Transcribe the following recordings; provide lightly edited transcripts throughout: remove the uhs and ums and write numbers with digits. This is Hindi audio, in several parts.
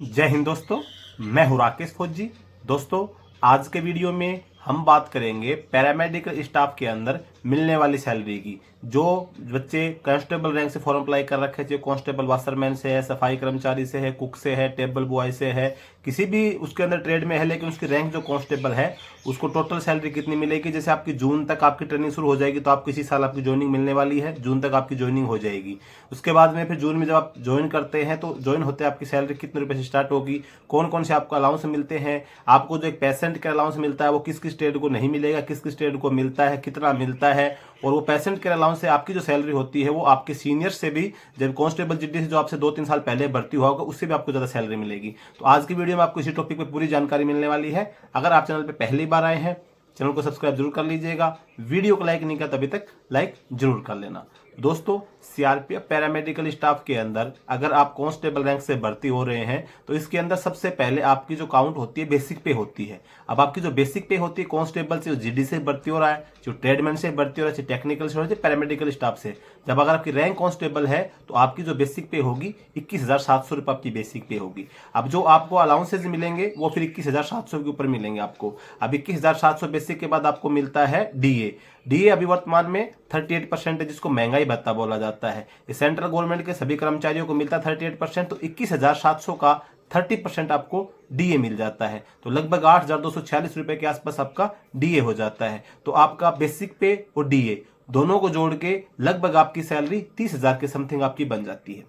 जय हिंद दोस्तों, मैं हूं राकेश फौजी। दोस्तों, आज के वीडियो में हम बात करेंगे पैरामेडिकल स्टाफ के अंदर मिलने वाली सैलरी की। जो बच्चे कांस्टेबल रैंक से फॉर्म अप्लाई कर रखे थे, कांस्टेबल वाशरमैन से है, सफाई कर्मचारी से है, कुक से है, टेबल बॉय से है, किसी भी उसके अंदर ट्रेड में है, लेकिन उसकी रैंक जो कांस्टेबल है उसको टोटल सैलरी कितनी मिलेगी। जैसे आपकी जून तक आपकी ट्रेनिंग शुरू हो जाएगी, तो आपको इसी साल आपकी ज्वाइनिंग मिलने वाली है। जून तक आपकी ज्वाइनिंग हो जाएगी। उसके बाद में फिर जून में जब आप ज्वाइन करते हैं तो ज्वाइन होते आपकी सैलरी कितने रुपए से स्टार्ट होगी, कौन कौन से आपको अलाउंस मिलते हैं, आपको जो एक पेशेंट का अलाउंस मिलता है वो किस किस स्टेट को नहीं मिलेगा, किस किस स्टेट को मिलता है, कितना मिलता है, और वो पेशेंट के अलाउंस से आपकी जो सैलरी होती है वो आपके सीनियर से भी, जब कांस्टेबल जीडी से जो आपसे 2-3 साल पहले भर्ती हुआ होगा उससे भी आपको ज्यादा सैलरी मिलेगी। तो आज की वीडियो में आपको इसी टॉपिक पे पूरी जानकारी मिलने वाली है। अगर आप चैनल पे पहली बार आए हैं, चैनल को सब्सक्राइब जरूर कर लीजिएगा। वीडियो को लाइक नहीं किया तभी तक लाइक जरूर कर लेना। दोस्तों, सीआरपीएफ पैरामेडिकल स्टाफ के अंदर अगर आप कांस्टेबल रैंक से भर्ती हो रहे हैं तो इसके अंदर सबसे पहले आपकी जो काउंट होती है बेसिक पे होती है। अब आपकी जो बेसिक पे होती है कांस्टेबल से, जीडी से भर्ती हो रहा है, जो ट्रेडमैन से भर्ती हो रहा है, टेक्निकल से हो रहा है, पैरामेडिकल स्टाफ से, जब अगर आपकी रैंक कांस्टेबल है तो आपकी जो बेसिक पे होगी 21,700 रुपए आपकी बेसिक पे होगी। अब जो आपको अलाउंसेज मिलेंगे वो फिर 21,700 के ऊपर मिलेंगे आपको। अब 21,700 बेसिक के बाद आपको मिलता है डीए। डीए अभी वर्तमान में 38% है, जिसको महंगाई भत्ता बोला जाता है। ये सेंट्रल गवर्नमेंट के सभी कर्मचारियों को मिलता है 38%, तो 21,700 का 30% आपको डीए मिल जाता है। तो लगभग 8,246 रुपए के आसपास आपका डीए हो जाता है। तो आपका बेसिक पे और डीए दोनों को जोड़ के लगभग आपकी सैलरी 30,000 के समथिंग आपकी बन जाती है।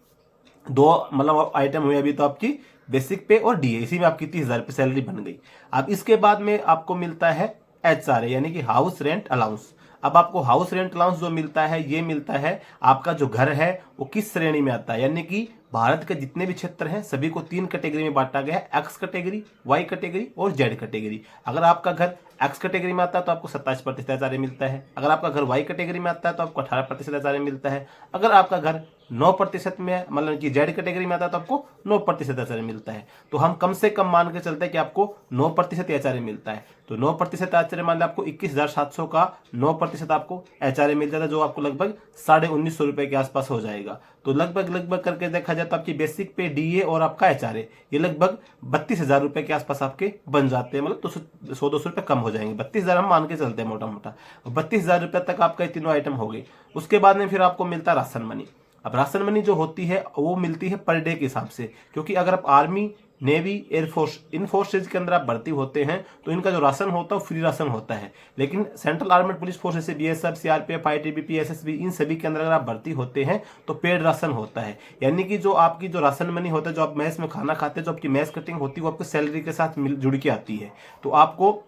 दो मतलब आइटम हुए अभी तो आपकी बेसिक पे और डीए, इसी में आपकी 30,000 पे सैलरी बन गई। अब इसके बाद में आपको मिलता है एचआरए यानी कि हाउस रेंट अलाउंस। अब आपको हाउस रेंट अलाउंस जो मिलता है ये मिलता है आपका जो घर है वो किस श्रेणी में आता है। यानी कि भारत के जितने भी क्षेत्र हैं सभी को 3 कैटेगरी में बांटा गया है, एक्स कैटेगरी, वाई कैटेगरी और जेड कैटेगरी। अगर आपका घर एक्स कैटेगरी में आता है तो आपको 27% एचआरए मिलता है। अगर आपका घर वाई कैटेगरी में आता है तो आपको 18% एचआरए मिलता है। अगर आपका घर 9% में मतलब कि जेड कैटेगरी में आता है तो आपको 9% एचआरए मिलता है। तो हम कम से कम मान के चलते हैं कि आपको 9% एचआरए मिलता है। तो 9% एचआरए मान लिया आपको 21,700 का 9% आपको एचआरए मिल जाता है, जो आपको लगभग 1,950 रुपए के आसपास हो जाएगा। तो लगभग करके देखा जाए तो आपकी बेसिक पे डीए और आपका एचआरए ये लगभग 32,000 रुपए के आसपास आपके बन जाते हैं। मतलब तो 100-200 रुपए कम हो जाएंगे। 32,000 हम मान के चलते हैं मोटा मोटा। 32,000 रुपए तक आपका तीनों आइटम हो गए। उसके बाद में फिर आपको मिलता है राशन मनी। अब राशन मनी जो होती है वो मिलती है पर डे के हिसाब से, क्योंकि अगर आप आर्मी, नेवी, एयरफोर्स, इन फोर्सेज के अंदर आप भर्ती होते हैं तो इनका जो राशन होता है वो फ्री राशन होता है। लेकिन सेंट्रल आर्मेड पुलिस फोर्स जैसे बीएसएफ, सीआरपीएफ, आईटीबीपी, एसएसबी, इन सभी के अंदर अगर आप भर्ती होते हैं तो पेड राशन होता है। यानी कि जो आपकी जो राशन मनी होता है, जो आप मैस में खाना खाते हैं, जो आपकी मैस कटिंग होती है वो आपकी सैलरी के साथ जुड़ के आती है। तो आपको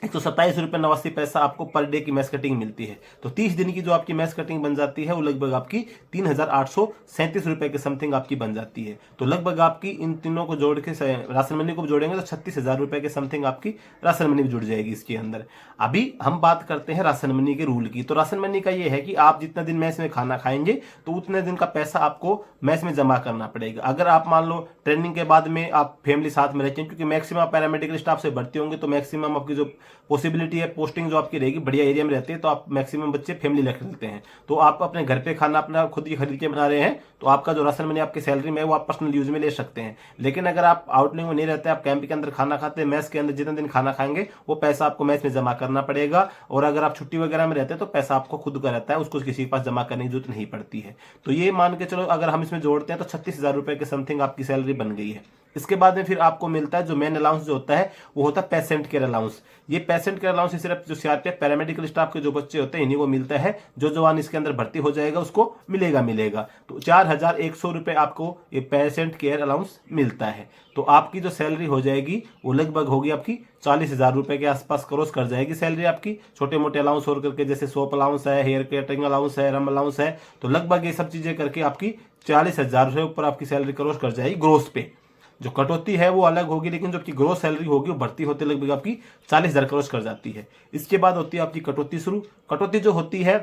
127 रुपये 89 पैसा आपको पर डे की मैस कटिंग मिलती है। तो 30 दिन की जो आपकी मैस कटिंग बन जाती है वो लगभग आपकी 3,837 रुपए के समथिंग आपकी बन जाती है। तो लगभग आपकी इन तीनों को जोड़ के राशन मनी को जोड़ेंगे तो 36,000 रुपए के समथिंग आपकी राशन मनी भी जुड़ जाएगी इसके अंदर। अभी हम बात करते हैं राशन मनी के रूल की। तो राशन मनी का ये है कि आप जितना दिन मैस में खाना खाएंगे तो उतने दिन का पैसा आपको मैस में जमा करना पड़ेगा। अगर आप मान लो ट्रेनिंग के बाद में आप फैमिली साथ में रहते हैं, क्योंकि मैक्सिमम पैरामेडिकल स्टाफ से भर्ती होंगे तो मैक्सिमम आपकी जो पॉसिबिलिटी है पोस्टिंग जो आपकी रहेगी बढ़िया एरिया में रहते हैं, तो आप मैक्सिमम बच्चे फैमिली रख लेते हैं। तो आप अपने घर पे खाना अपना खुद ही खरीद के बना रहे हैं तो आपका जो राशन मनी आपकी सैलरी में है वो आप पर्सनल यूज में ले सकते हैं। लेकिन अगर आप आउटलिंग में नहीं रहते, आप कैंप के अंदर खाना खाते हैं, मैस के अंदर जितने दिन खाना खाएंगे वो पैसा आपको मैस में जमा करना पड़ेगा। और अगर आप छुट्टी वगैरह में रहते हैं तो पैसा आपको खुद का रहता है, उसको किसी के पास जमा करने की जरूरत नहीं पड़ती है। तो ये मान के चलो अगर हम इसमें जोड़ते हैं तो 36,000 रुपए के समथिंग आपकी सैलरी बन गई है। इसके बाद में फिर आपको मिलता है जो मेन अलाउंस जो होता है वो होता है पेशेंट केयर अलाउंस। ये पेशेंट केयर अलाउंस सिर्फ जो सीआरपीएफ पैरामेडिकल स्टाफ के जो बच्चे होते हैं इन्हीं को मिलता है। जो जवान इसके अंदर भर्ती हो जाएगा उसको मिलेगा। तो 4,100 रुपए आपको ये पेशेंट केयर अलाउंस मिलता है। तो आपकी जो सैलरी हो जाएगी वो लगभग होगी आपकी 40,000 रुपए के आसपास क्रॉस कर जाएगी सैलरी आपकी। छोटे मोटे अलाउंस और करके जैसे सोप अलाउंस है, हेयर कटिंग अलाउंस है, रम अलाउंस है, तो लगभग ये सब चीजें करके आपकी 40,000 रुपए ऊपर आपकी सैलरी क्रॉस कर जाएगी ग्रोस पे। जो कटौती है वो अलग होगी, लेकिन जो आपकी ग्रोस सैलरी होगी वो भर्ती होते लगभग आपकी 40,000 क्रॉस कर जाती है। इसके बाद होती है आपकी कटौती शुरू। कटौती जो होती है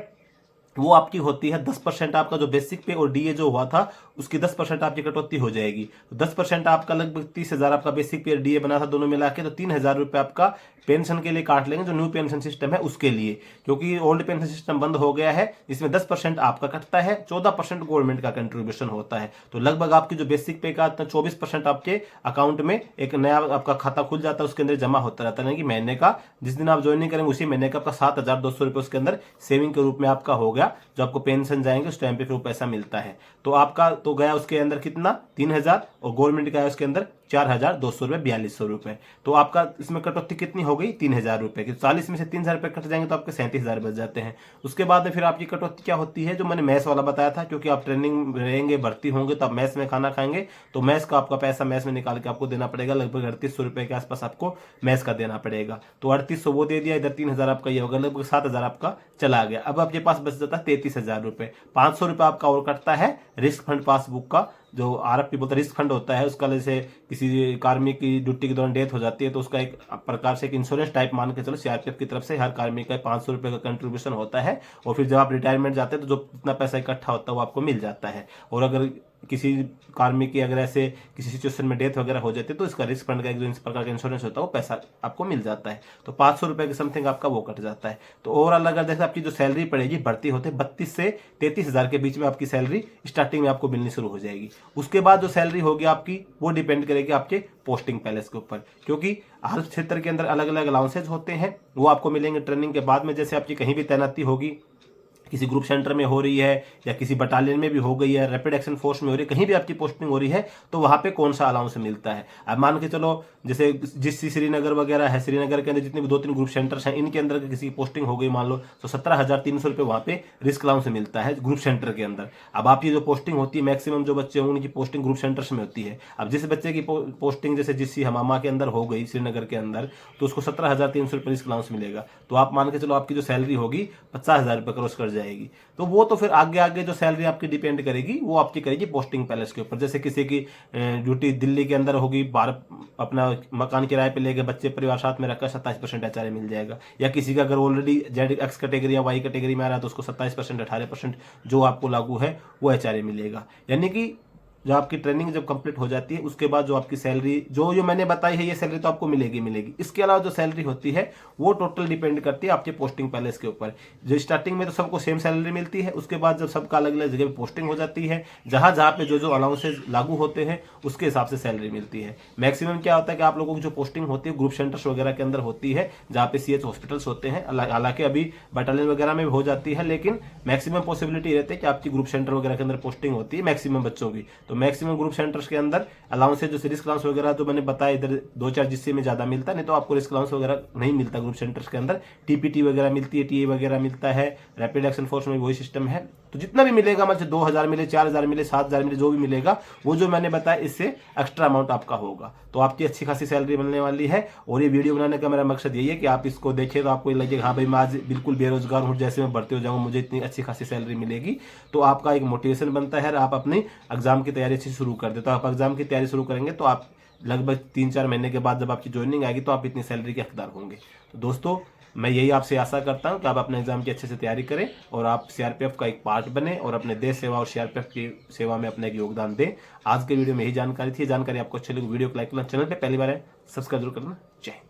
वो आपकी होती है 10% आपका जो बेसिक पे और डीए जो हुआ था उसकी 10% आपकी कटौती हो जाएगी। तो 10% आपका लगभग 30,000 आपका बेसिक पे और डीए बना था दोनों मिला के, तो 3,000 रुपये आपका पेंशन के लिए काट लेंगे, जो न्यू पेंशन सिस्टम है उसके लिए, क्योंकि ओल्ड पेंशन सिस्टम बंद हो गया है। इसमें 10% आपका कटता है, 14% गवर्नमेंट का कंट्रीब्यूशन होता है। तो लगभग आपकी जो बेसिक पे का 24% आपके अकाउंट में एक नया आपका खाता खुल जाता है, उसके अंदर जमा होता रहता है कि महीने का जिस दिन आप ज्वाइनिंग करेंगे उसी महीने का आपका 7,200 रुपये उसके अंदर सेविंग के रूप में आपका हो गया। जो आपको पेंशन जाएंगे उस टाइम पे फिर वो पैसा मिलता है। तो आपका तो गया उसके अंदर कितना 3,000, और गवर्नमेंट का है उसके अंदर 4,200 रुपये, 4,200 रुपये। तो आपका इसमें कटौती कितनी हो गई 3,000 रुपये की। 40 में से 3,000 रुपये कट जाएंगे तो आपके 37,000 बच जाते हैं। उसके बाद में फिर आपकी कटौती क्या होती है, जो मैंने मैस वाला बताया था, क्योंकि आप ट्रेनिंग रहेंगे, भर्ती होंगे तो आप मैस में खाना खाएंगे, तो मैस का आपका पैसा मैस में निकाल के आपको देना पड़ेगा। लगभग 3,800 रुपये के आसपास आपको मैस का देना पड़ेगा। तो 3,800 वो दे दिया, इधर 3,000 आपका ये होगा, लगभग 7,000 आपका चला गया। अब आपके पास बच जाता है 33,000 रुपये। 500 रुपये आपका और कटता है रिस्क फंड पासबुक का, जो आरएफपी बोलते हैं रिस्क फंड होता है उसका। जैसे किसी कार्मिक की ड्यूटी के दौरान डेथ हो जाती है तो उसका एक प्रकार से एक इंश्योरेंस टाइप मान के चलो, सीआरपीएफ की तरफ से हर कार्मिक का 500 रुपये का कंट्रीब्यूशन होता है। और फिर जब आप रिटायरमेंट जाते हैं तो जो इतना पैसा इकट्ठा होता है वो आपको मिल जाता है। और अगर किसी कार्मिक की अगर ऐसे किसी सिचुएशन में डेथ वगैरह हो जाती है तो इसका रिस्क फंड का एक जो इस प्रकार का इंश्योरेंस होता है वो पैसा आपको मिल जाता है। तो 500 रुपये के समथिंग आपका वो कट जाता है। तो ओवरऑल अगर जैसे आपकी जो सैलरी पड़ेगी, भर्ती होते 32 से 33,000 के बीच में आपकी सैलरी स्टार्टिंग में आपको मिलनी शुरू हो जाएगी। उसके बाद जो सैलरी होगी आपकी वो डिपेंड करेगी आपके पोस्टिंग पैलेस के ऊपर, क्योंकि हर क्षेत्र के अंदर अलग अलग अलाउंसेज होते हैं, वो आपको मिलेंगे ट्रेनिंग के बाद में। जैसे आपकी कहीं भी तैनाती होगी, किसी ग्रुप सेंटर में हो रही है या किसी बटालियन में भी हो गई है, रैपिड एक्शन फोर्स में हो रही है, कहीं भी आपकी पोस्टिंग हो रही है, तो वहां पे कौन सा अलाउंस मिलता है। अब मान के चलो जैसे जिस श्रीनगर वगैरह है, श्रीनगर के अंदर जितने भी 2-3 ग्रुप सेंटर्स हैं, इनके अंदर किसी की पोस्टिंग हो गई मान लो, तो 17,300 रुपये वहां पे रिस्क अलाउंस मिलता है ग्रुप सेंटर के अंदर। अब आपकी जो पोस्टिंग होती है, मैक्सिमम जो बच्चे होंगे उनकी पोस्टिंग ग्रुप सेंटर्स में होती है। अब जिस बच्चे की पोस्टिंग जैसे जिस हमामा के अंदर हो गई श्रीनगर के अंदर, तो उसको 17,300 रुपये रिस्क अलाउंस मिलेगा। तो आप मान के चलो आपकी जो सैलरी होगी 50,000 रुपये क्रॉस कर जाएगी। तो वो तो फिर आगे आगे जो सैलरी आपकी डिपेंड करेगी वो आपकी करेगी पोस्टिंग पैलेस के ऊपर। जैसे किसी की ड्यूटी दिल्ली के अंदर होगी, बाहर अपना मकान किराए पे लेके बच्चे परिवार साथ में रखकर 27% एचआरए मिल जाएगा। या किसी का अगर ऑलरेडी जेड एक्स कैटेगरी या वाई कैटेगरी में आ रहा है तो उसको 27%, 18% जो आपको लागू है वो एचआरए मिलेगा। यानी कि जो आपकी ट्रेनिंग जब कंप्लीट हो जाती है उसके बाद जो आपकी सैलरी जो मैंने बताई है, ये सैलरी तो आपको मिलेगी। इसके अलावा जो सैलरी होती है वो टोटल डिपेंड करती है आपके पोस्टिंग पैलेस के ऊपर। जो स्टार्टिंग में तो सबको सेम सैलरी मिलती है, उसके बाद जब सबका अलग अलग जगह पे पोस्टिंग हो जाती है, जहां जहां पे जो अलाउंसेज लागू होते हैं उसके हिसाब से सैलरी मिलती है। मैक्सिमम क्या होता है कि आप लोगों की जो पोस्टिंग होती है ग्रुप सेंटर्स वगैरह के अंदर होती है, जहाँ पे सीएच हॉस्पिटल्स होते हैं। हालांकि अभी बटालियन वगैरह में भी हो जाती है, लेकिन मैक्सिमम पॉसिबिलिटी रहती है कि आपकी ग्रुप सेंटर वगैरह के अंदर पोस्टिंग होती है मैक्सिमम बच्चों की। तो मैक्सिमम ग्रुप सेंटर्स के अंदर अलाउंसेज जो रिस्क अलाउंस वगैरह जो मैंने बताया, इधर 2-4 जिससे में ज्यादा मिलता है, नहीं तो आपको रिस्क अलाउंस वगैरह नहीं मिलता ग्रुप सेंटर्स के अंदर। टीपीटी वगैरह मिलती है, टीए वगैरह मिलता है, रैपिड एक्शन फोर्स में वही सिस्टम है। तो जितना भी मिलेगा, मतलब 2,000 मिले, 4,000 मिले, 7,000 मिले, जो भी मिलेगा वो जो मैंने बताया इससे एक्स्ट्रा अमाउंट आपका होगा। तो आपकी अच्छी खासी सैलरी मिलने वाली है। और ये वीडियो बनाने का मेरा मकसद यही है कि आप इसको देखें तो आपको लगे हाँ भाई मैं आज बिल्कुल बेरोजगार हूँ, जैसे मैं भर्ती हो जाऊंगा मुझे इतनी अच्छी खासी सैलरी मिलेगी। तो आपका एक मोटिवेशन बनता है, आप अपनी एग्जाम की तैयारी अच्छी शुरू कर दे। तो आप एग्जाम की तैयारी शुरू करेंगे तो आप लगभग 3-4 महीने के बाद जब आपकी ज्वाइनिंग आएगी तो आप इतनी सैलरी के हकदार होंगे। तो दोस्तों मैं यही आपसे आशा करता हूं कि आप अपने एग्जाम की अच्छे से तैयारी करें और आप सीआरपीएफ का एक पार्ट बने और अपने देश सेवा और सीआरपीएफ की सेवा में अपना एक योगदान दें। आज के वीडियो में यही जानकारी थी। जानकारी आपको अच्छी लगी वीडियो को लाइक करना, चैनल पे पहली बार है सब्सक्राइब जरूर करना। जय हिंद।